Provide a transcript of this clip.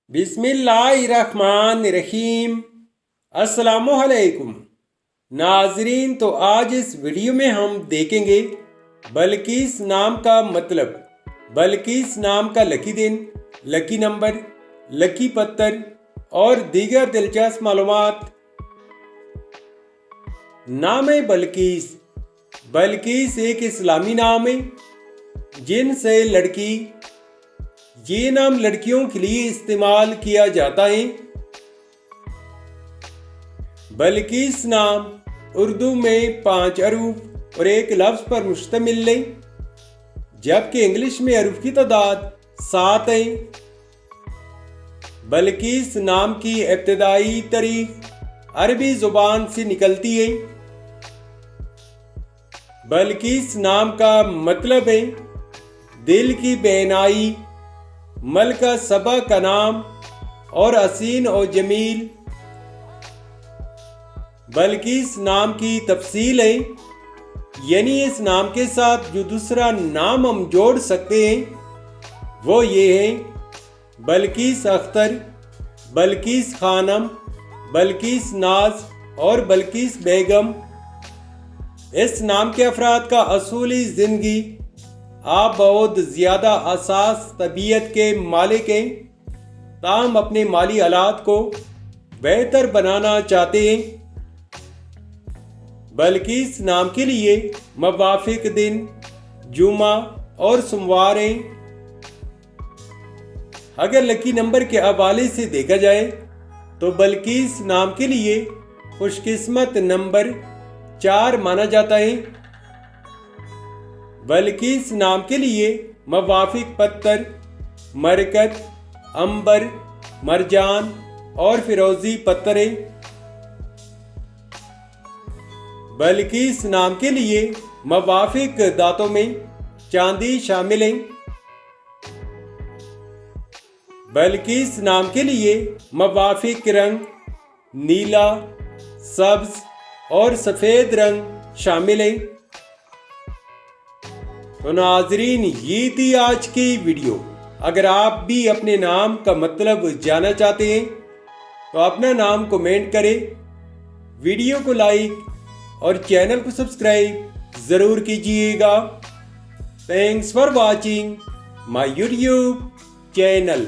بسم اللہ الرحمن الرحیم۔ السلام علیکم ناظرین، تو آج اس ویڈیو میں ہم دیکھیں گے بلقیس نام کا مطلب، بلقیس نام کا لکی دن، لکی نمبر، لکی پتھر اور دیگر دلچسپ معلومات۔ نام بلقیس۔ بلقیس ایک اسلامی نام ہے جن سے لڑکی، یہ نام لڑکیوں کے لیے استعمال کیا جاتا ہے۔ بلقیس نام اردو میں 5 حروف اور ایک لفظ پر مشتمل ہے، جبکہ انگلش میں حروف کی تعداد 7 ہے۔ بلقیس نام کی ابتدائی تاریخ عربی زبان سے نکلتی ہے۔ بلقیس نام کا مطلب ہے دل کی بینائی، ملکہ سبا کا نام اور حسین و جمیل۔ بلقیس نام کی تفصیل ہے، یعنی اس نام کے ساتھ جو دوسرا نام ہم جوڑ سکتے ہیں وہ یہ ہے: بلقیس اختر، بلقیس خانم، بلقیس ناز اور بلقیس بیگم۔ اس نام کے افراد کا اصولی زندگی آپ بہت زیادہ حساس طبیعت کے مالک ہیں، تاہم اپنے مالی حالات کو بہتر بنانا چاہتے ہیں۔ بلقیس نام کے لیے موافق دن جمعہ اور سوموار ہیں۔ اگر لکی نمبر کے حوالے سے دیکھا جائے تو بلقیس نام کے لیے خوش قسمت نمبر 4 مانا جاتا ہے۔ بلقیس نام کے لیے موافق پتھر مرکت، عنبر، مرجان اور فیروزی پتھر ہے۔ بلقیس نام کے لیے موافق دھاتوں میں چاندی شامل ہے۔ بلقیس نام کے لیے موافق رنگ نیلا، سبز اور سفید رنگ شامل ہے۔ تو ناظرین، یہ تھی آج کی ویڈیو۔ اگر آپ بھی اپنے نام کا مطلب جاننا چاہتے ہیں تو اپنا نام کمنٹ کریں، ویڈیو کو لائک اور چینل کو سبسکرائب ضرور کیجیے گا۔ Thanks for watching my YouTube channel.